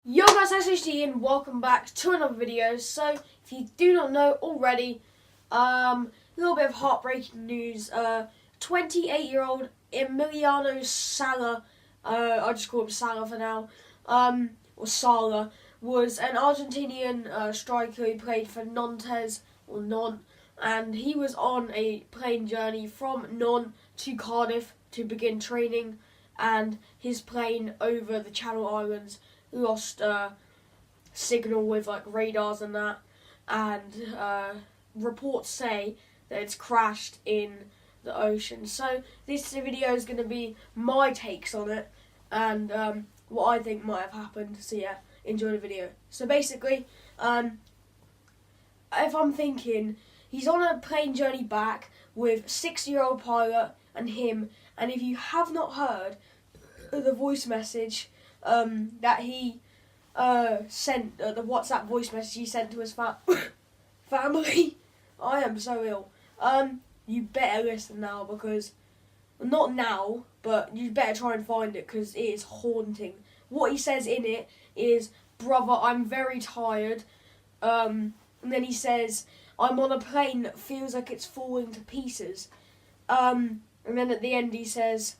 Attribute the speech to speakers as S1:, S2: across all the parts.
S1: Yo guys, SHD and welcome back to another video. So, if you do not know already, a little bit of heartbreaking news. 28-year-old Emiliano Sala, I just call him Sala for now, or Sala, was an Argentinian striker who played for Nantes, or Nantes, and he was on a plane journey from Nantes to Cardiff to begin training, and his plane over the Channel Islands lost signal with like radars and that, and reports say that it's crashed in the ocean. So this video is going to be my takes on it and what I think might have happened. So yeah, enjoy the video. So basically, if I'm thinking, he's on a plane journey back with 6-year-old pilot and him, and if you have not heard the voice message that he sent, the WhatsApp voice message he sent to his family, I am so ill. You better listen now, because, not now, but you better try and find it, because it is haunting. What he says in it is, "Brother, I'm very tired," and then he says, "I'm on a plane that feels like it's falling to pieces," and then at the end he says,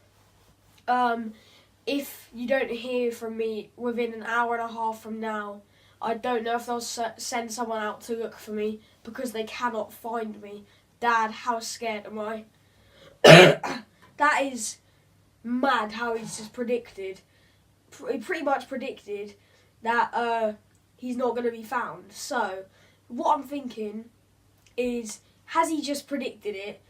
S1: "If you don't hear from me within an hour and a half from now, I don't know if they'll send someone out to look for me because they cannot find me. Dad, how scared am I?" That is mad how he's just predicted. He pretty much predicted that he's not going to be found. So, what I'm thinking is, has he just predicted it?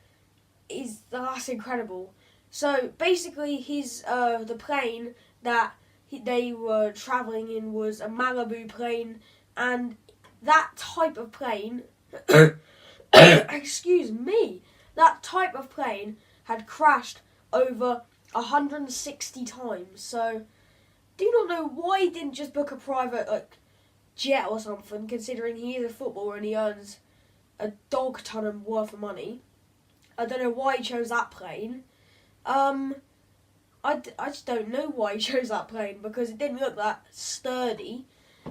S1: That's incredible. So basically, the plane that they were travelling in was a Malibu plane, and that type of plane, excuse me, that type of plane had crashed over 160 times. So, do not know why he didn't just book a private jet or something, considering he is a footballer and he earns a dog ton of worth of money. I don't know why he chose that plane. I just don't know why he chose that plane, because it didn't look that sturdy,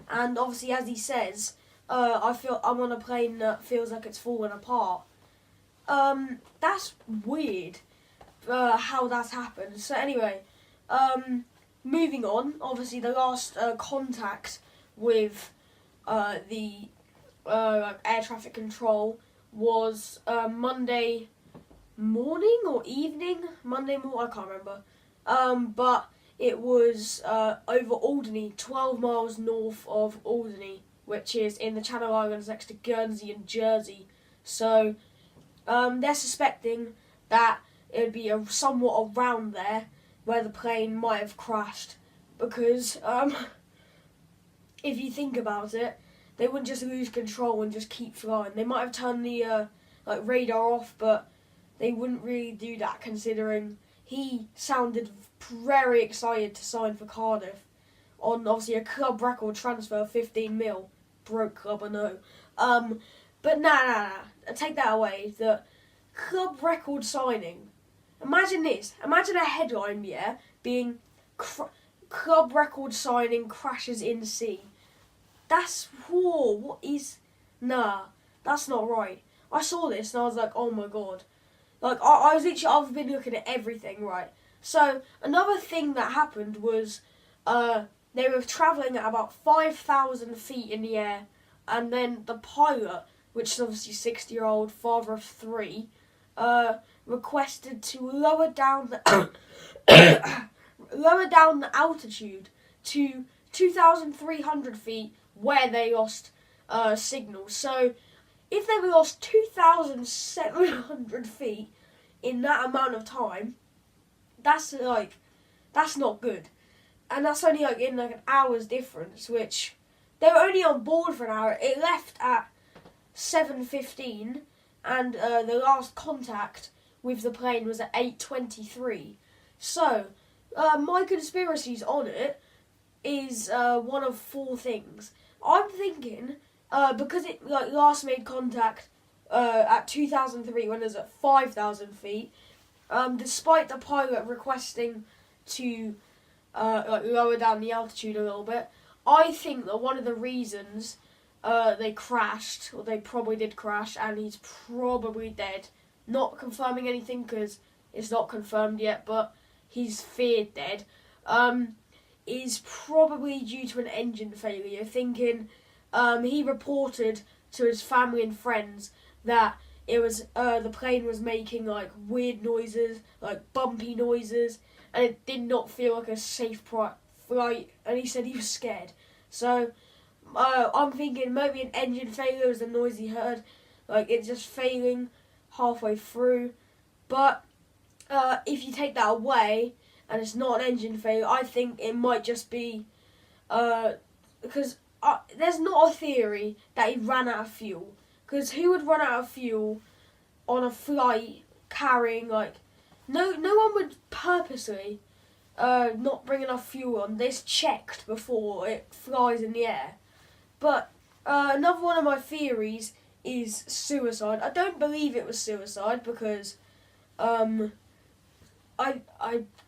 S1: and obviously, as he says, I'm on a plane that feels like it's falling apart. That's weird, how that's happened. So anyway, moving on, obviously the last contact with the air traffic control was Monday morning or evening, Monday morning, I can't remember, but it was over Alderney, 12 miles north of Alderney, which is in the Channel Islands next to Guernsey and Jersey. So they're suspecting that it would be somewhat around there where the plane might have crashed, because if you think about it, they wouldn't just lose control and just keep flying. They might have turned the radar off, but they wouldn't really do that, considering he sounded very excited to sign for Cardiff on obviously a club record transfer of 15 mil. Broke club, I know. But nah. Take that away. The club record signing. Imagine this. Imagine a headline, being club record signing crashes in sea. That's war. What is? Nah, that's not right. I saw this and I was like, oh my god. I've been looking at everything, right? So, another thing that happened was, they were travelling at about 5,000 feet in the air, and then the pilot, which is obviously 60-year-old, father of 3, requested to lower down the altitude to 2,300 feet, where they lost signal. So, if they lost 2,700 feet in that amount of time, that's not good. And that's only in an hour's difference, which they were only on board for an hour. It left at 7:15, and the last contact with the plane was at 8:23. So, my conspiracies on it is one of 4 things. I'm thinking, because it last made contact at 2003 when it was at 5,000 feet, despite the pilot requesting to lower down the altitude a little bit, I think that one of the reasons they crashed, or they probably did crash, and he's probably dead. Not confirming anything because it's not confirmed yet, but he's feared dead. Is probably due to an engine failure. Thinking he reported to his family and friends that it was the plane was making like weird noises, like bumpy noises, and it did not feel like a safe flight. And he said he was scared. So I'm thinking maybe an engine failure was the noise he heard, like it's just failing halfway through. But if you take that away and it's not an engine failure, I think it might just be because there's not a theory that he ran out of fuel. Because who would run out of fuel on a flight carrying like no one would purposely not bring enough fuel on. This checked before it flies in the air. But another one of my theories is suicide. I don't believe it was suicide because I don't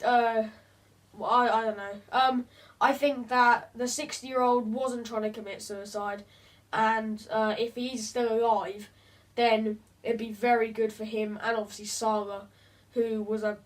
S1: know. I think that the 60-year-old wasn't trying to commit suicide, and if he's still alive, then it'd be very good for him and obviously Sala, who was a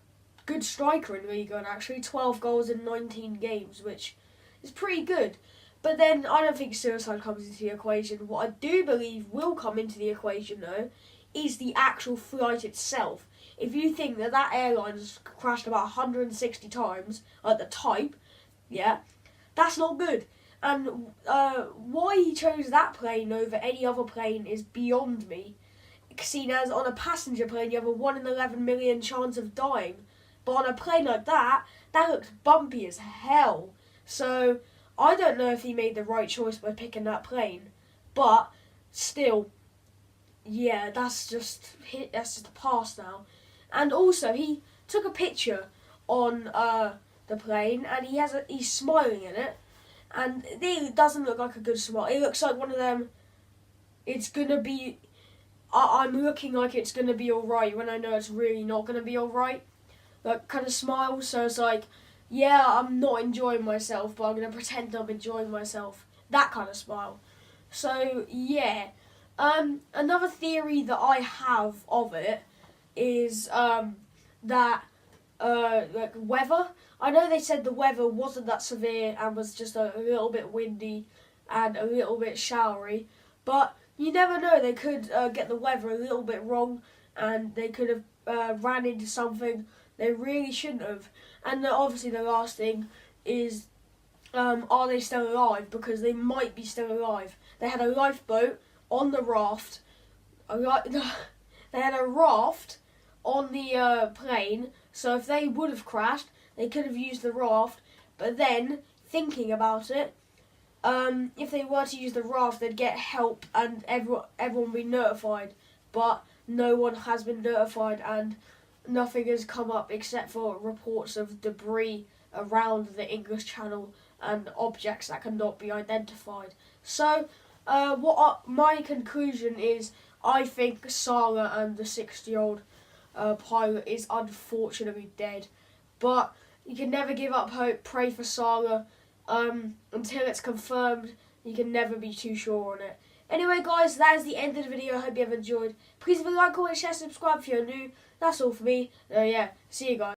S1: good striker in League One actually, 12 goals in 19 games, which is pretty good. But then I don't think suicide comes into the equation. What I do believe will come into the equation though is the actual flight itself. If you think that that airline has crashed about 160 times, like the type, yeah, that's not good. And why he chose that plane over any other plane is beyond me. Seen as on a passenger plane you have a 1 in 11 million chance of dying. But on a plane like that looks bumpy as hell. So I don't know if he made the right choice by picking that plane. But still, yeah, that's just the past now. And also, he took a picture on the plane, and he's smiling in it, and it doesn't look like a good smile. It looks like one of them. It's gonna be. I'm looking like it's gonna be all right when I know it's really not gonna be all right. That kind of smile. So it's like, yeah, I'm not enjoying myself, but I'm gonna pretend I'm enjoying myself. That kind of smile. So yeah. Another theory that I have of it is that like weather. I know they said the weather wasn't that severe and was just a little bit windy and a little bit showery, but you never know. They could get the weather a little bit wrong, and they could have ran into something they really shouldn't have. And obviously the last thing is, are they still alive? Because they might be still alive. They had a lifeboat on the raft. They had a raft on the plane, so if they would have crashed, they could have used the raft. But then, thinking about it, if they were to use the raft, they'd get help and everyone would be notified. But no one has been notified, and nothing has come up except for reports of debris around the English Channel and objects that cannot be identified. So, my conclusion is, I think Sala and the 60-year-old pilot is unfortunately dead. But you can never give up hope. Pray for Sala. Until it's confirmed, you can never be too sure on it. Anyway, guys, that is the end of the video. I hope you have enjoyed. Please leave a like, comment, share, subscribe if you're new. That's all for me. Yeah, see you guys.